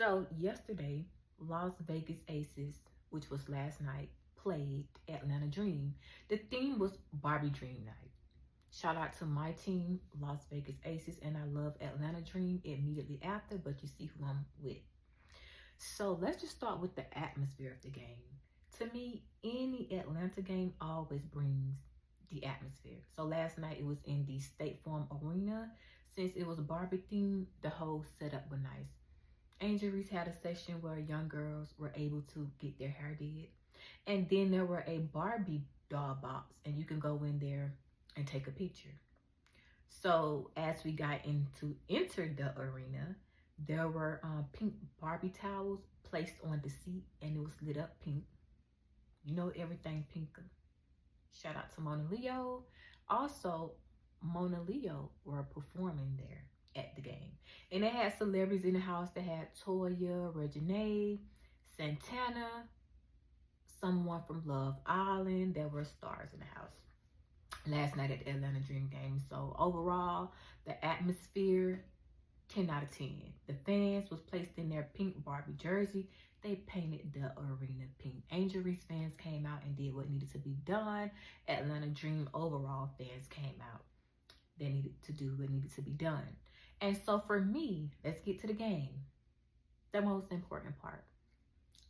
So yesterday, Las Vegas Aces, which was last night, played Atlanta Dream. The theme was Barbie Dream Night. Shout out to my team, Las Vegas Aces, and I love Atlanta Dream immediately after, but you see who I'm with. So let's just start with the atmosphere of the game. To me, any Atlanta game always brings the atmosphere. So last night it was in the State Farm Arena. Since it was Barbie themed, the whole setup was nice. Angel Reese had a session where young girls were able to get their hair did. And then there were a Barbie doll box, and you can go in there and take a picture. So as we got into enter the arena, there were pink Barbie towels placed on the seat, and it was lit up pink. You know, everything pink. Shout out to Mona Leo. Also, Mona Leo were performing there at the game. And they had celebrities in the house. They had Toya, Reginae, Santana, someone from Love Island. There were stars in the house last night at the Atlanta Dream game. So overall, the atmosphere, 10 out of 10. The fans was placed in their pink Barbie jersey. They painted the arena pink. Angel Reese fans came out and did what needed to be done. Atlanta Dream overall fans came out. They needed to do what needed to be done. And so for me, let's get to the game. The most important part.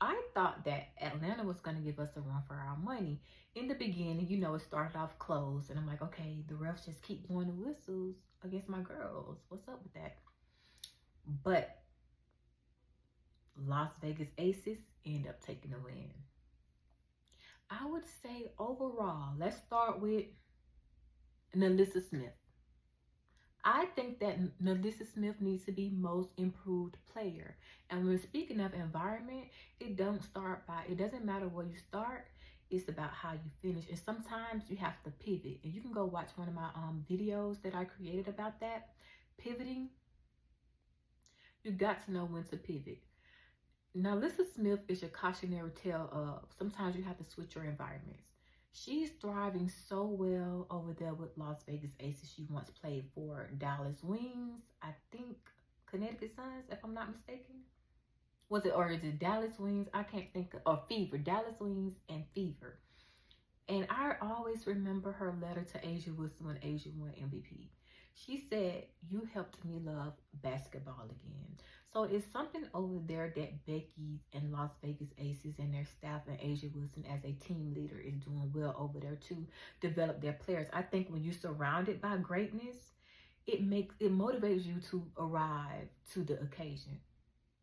I thought that Atlanta was going to give us a run for our money. In the beginning, you know, it started off close. And I'm like, okay, the refs just keep blowing the whistles against my girls. What's up with that? But Las Vegas Aces end up taking the win. I would say overall, let's start with Nalissa Smith. I think that Nalissa Smith needs to be most improved player. And when speaking of environment, it doesn't matter where you start, it's about how you finish. And sometimes you have to pivot. And you can go watch one of my videos that I created about that. Pivoting, you got to know when to pivot. Now, Nalissa Smith is your cautionary tale of sometimes you have to switch your environments. She's thriving so well over there with Las Vegas Aces. She once played for Dallas Wings, I think Connecticut Suns, if I'm not mistaken. Or is it Dallas Wings? I can't think of, or Fever, Dallas Wings and Fever. And I always remember her letter to Asia Wilson when Asia won MVP. She said, "You helped me love basketball again." So it's something over there that Becky and Las Vegas Aces and their staff and Asia Wilson as a team leader is doing well over there to develop their players. I think when you're surrounded by greatness, it motivates you to arrive to the occasion.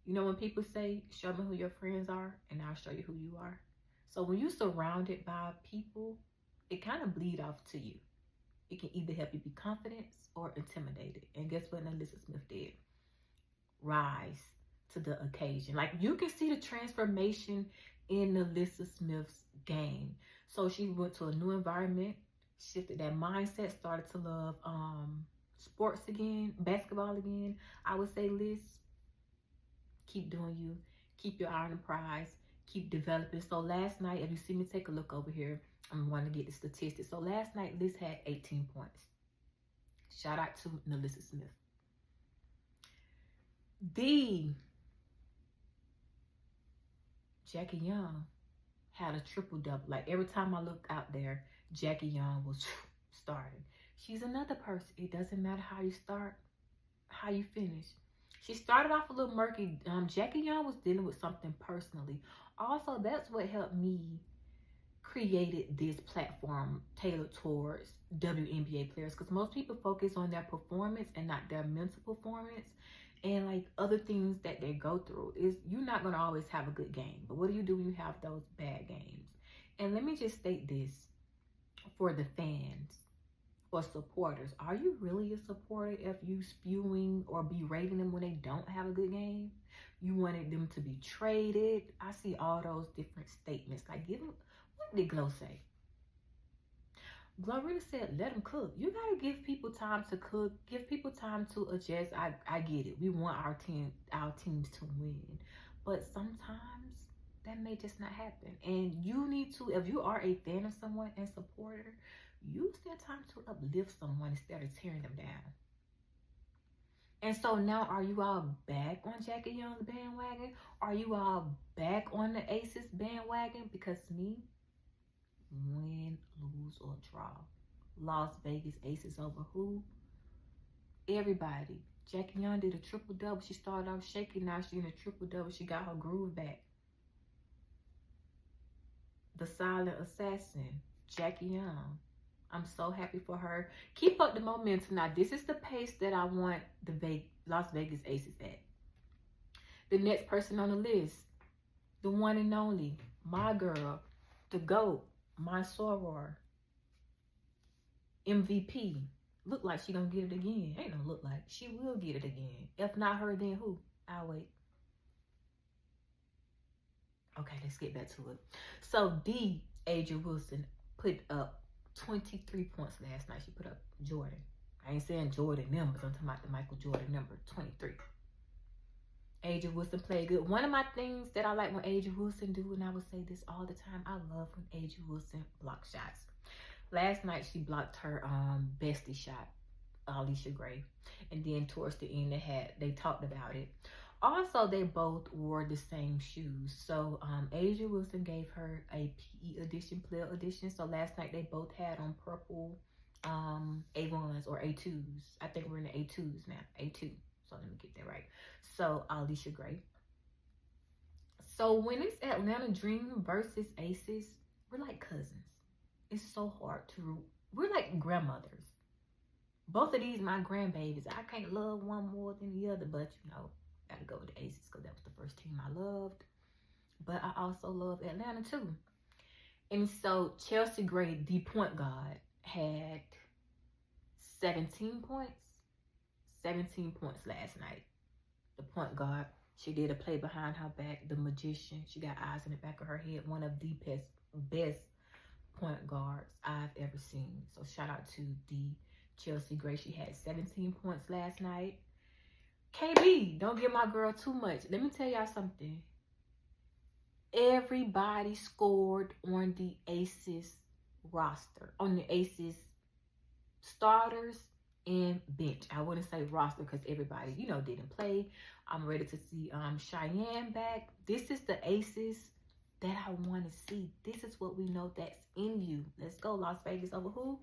You know when people say, "Show me who your friends are and I'll show you who you are." So when you're surrounded by people, it kind of bleed off to you. It can either help you be confident or intimidated. And guess what Nalissa Smith did? Rise to the occasion. Like you can see the transformation in Nalissa Smith's game. So she went to a new environment, shifted that mindset, started to love sports again, basketball again. I would say, Liz, keep doing you. Keep your eye on the prize. Keep developing. So last night, if you see me take a look over here, I'm going to get the statistics. So last night, Liz had 18 points. Shout out to Nalissa Smith. The Jackie Young had a triple-double. Like every time I looked out there, Jackie Young was starting. She's another person. It doesn't matter how you start, how you finish. She started off a little murky. Jackie Young was dealing with something personally. Also, that's what helped me created this platform tailored towards WNBA players, because most people focus on their performance and not their mental performance and like other things that they go through. Is you're not going to always have a good game, but what do you do when you have those bad games? And let me just state this for the fans or supporters. Are you really a supporter if you spewing or berating them when they don't have a good game? You wanted them to be traded. I see all those different statements. Like, give them, what did Glow say? Glow really said, let them cook. You got to give people time to cook. Give people time to adjust. I get it. We want our teams to win. But sometimes that may just not happen. And you need to, if you are a fan of someone and supporter, use that time to uplift someone instead of tearing them down. And so now, are you all back on Jackie Young's bandwagon? Are you all back on the Aces bandwagon? Because me, win, lose, or draw. Las Vegas Aces over who? Everybody. Jackie Young did a triple double. She started off shaky. Now she's in a triple double. She got her groove back. The silent assassin, Jackie Young. I'm so happy for her. Keep up the momentum. Now, this is the pace that I want the Las Vegas Aces at. The next person on the list, the one and only, my girl, the GOAT, my soror, MVP. Look like she gonna get it again. Ain't no look like. She will get it again. If not her, then who? I'll wait. Okay, let's get back to it. So, Aja Wilson put up 23 points last night. She put up Jordan. I ain't saying Jordan numbers. I'm talking about the Michael Jordan number, 23. Aja Wilson played good. One of my things that I like when Aja Wilson do, and I will say this all the time, I love when Aja Wilson blocks shots. Last night, she blocked her bestie shot, Alicia Gray. And then towards the end, they talked about it. Also, they both wore the same shoes. So, Aja Wilson gave her a PE edition, player edition. So, last night, they both had on purple A1s or A2s. I think we're in the A2s now. A2. So, let me get that right. So, Alicia Gray. So, when it's Atlanta Dream versus Aces, we're like cousins. It's so hard to root. We're like grandmothers. Both of these, my grandbabies. I can't love one more than the other, but you know, gotta go with the Aces because that was the first team I loved. But I also love Atlanta too. And so Chelsea Gray, the point guard, had 17 points. 17 points last night. The point guard, she did a play behind her back. The magician, she got eyes in the back of her head. One of the best point guards I've ever seen. So shout out to the Chelsea Gray. She had 17 points last night. KB, don't give my girl too much. Let me tell y'all something. Everybody scored on the Aces roster, on the Aces starters and bench. I wouldn't say roster because everybody, you know, didn't play. I'm ready to see Cheyenne back. This is the Aces that I want to see. This is what we know that's in you. Let's go, Las Vegas over who?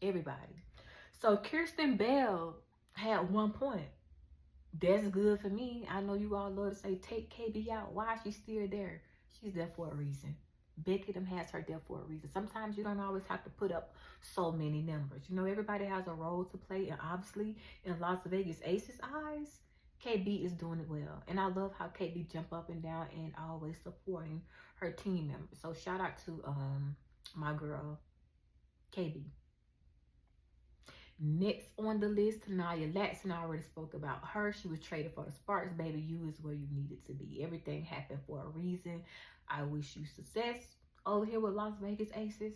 Everybody. So Kirsten Bell had 1 point. That's good for me. I know you all love to say, take KB out. Why is she still there? She's there for a reason. Beckham has her there for a reason. Sometimes you don't always have to put up so many numbers. You know, everybody has a role to play. And obviously, in Las Vegas Aces' eyes, KB is doing it well. And I love how KB jump up and down and always supporting her team members. So shout out to my girl, KB. Next on the list, Tanaya Latson. I already spoke about her. She was traded for the Sparks. Baby, you is where you needed to be. Everything happened for a reason. I wish you success over here with Las Vegas Aces.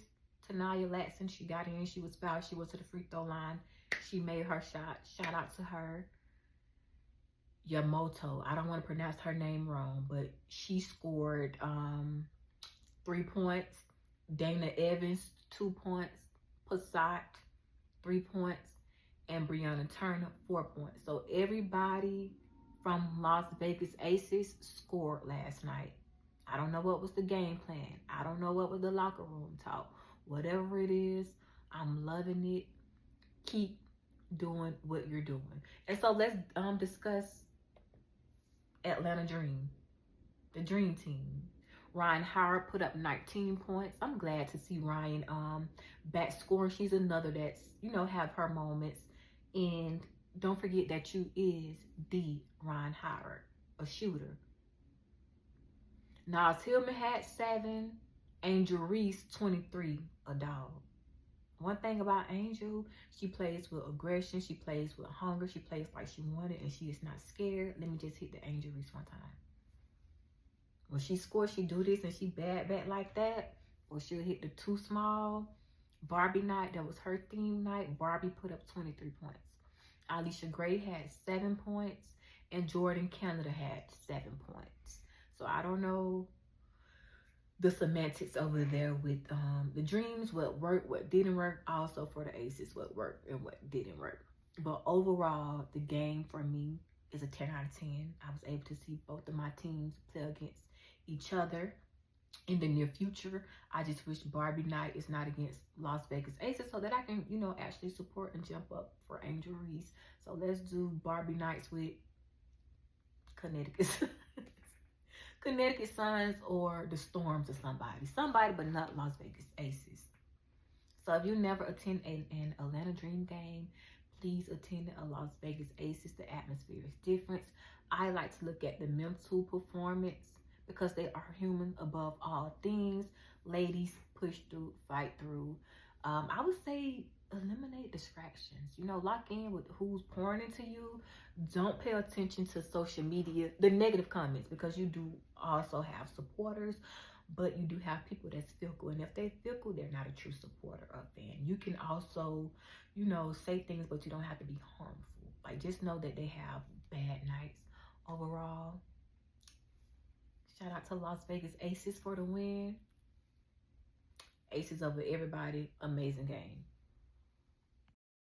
Tanaya Latson, she got in. She was fouled. She went to the free throw line. She made her shot. Shout out to her. Yamoto. I don't want to pronounce her name wrong, but she scored 3 points. Dana Evans, 2 points. Passat, 3 points, and Brianna Turner, 4 points. So everybody from Las Vegas Aces scored last night. I don't know what was the game plan. I don't know what was the locker room talk. Whatever it is, I'm loving it. Keep doing what you're doing. And so let's discuss Atlanta Dream, the Dream Team. Ryan Howard put up 19 points. I'm glad to see Ryan back scoring. She's another that's, you know, have her moments. And don't forget that you is the Ryan Howard, a shooter. Nas Hillman had 7. Angel Reese, 23, a dog. One thing about Angel, she plays with aggression. She plays with hunger. She plays like she wanted, and she is not scared. Let me just hit the Angel Reese one time. When she scores, she do this and she bad back like that. Or she'll hit the too small. Barbie night, that was her theme night. Barbie put up 23 points. Alicia Gray had 7 points. And Jordan Canada had 7 points. So I don't know the semantics over there with the Dreams, what worked, what didn't work. Also for the Aces, what worked and what didn't work. But overall, the game for me is a 10 out of 10. I was able to see both of my teams play against each other in the near future. I just wish Barbie Night is not against Las Vegas Aces so that I can, actually support and jump up for Angel Reese. So let's do Barbie Nights with Connecticut. Connecticut Suns or the Storms or somebody, but not Las Vegas Aces. So if you never attend an Atlanta Dream game, please attend a Las Vegas Aces. The atmosphere is different. I like to look at the mental performance because they are human above all things. Ladies, push through, fight through. I would say eliminate distractions. Lock in with who's pouring into you. Don't pay attention to social media, the negative comments, because you do also have supporters, but you do have people that's fickle. And if they're fickle, they're not a true supporter or fan. You can also, say things, but you don't have to be harmful. Like, just know that they have bad nights. Overall, shout out to Las Vegas Aces for the win. Aces over everybody. Amazing game.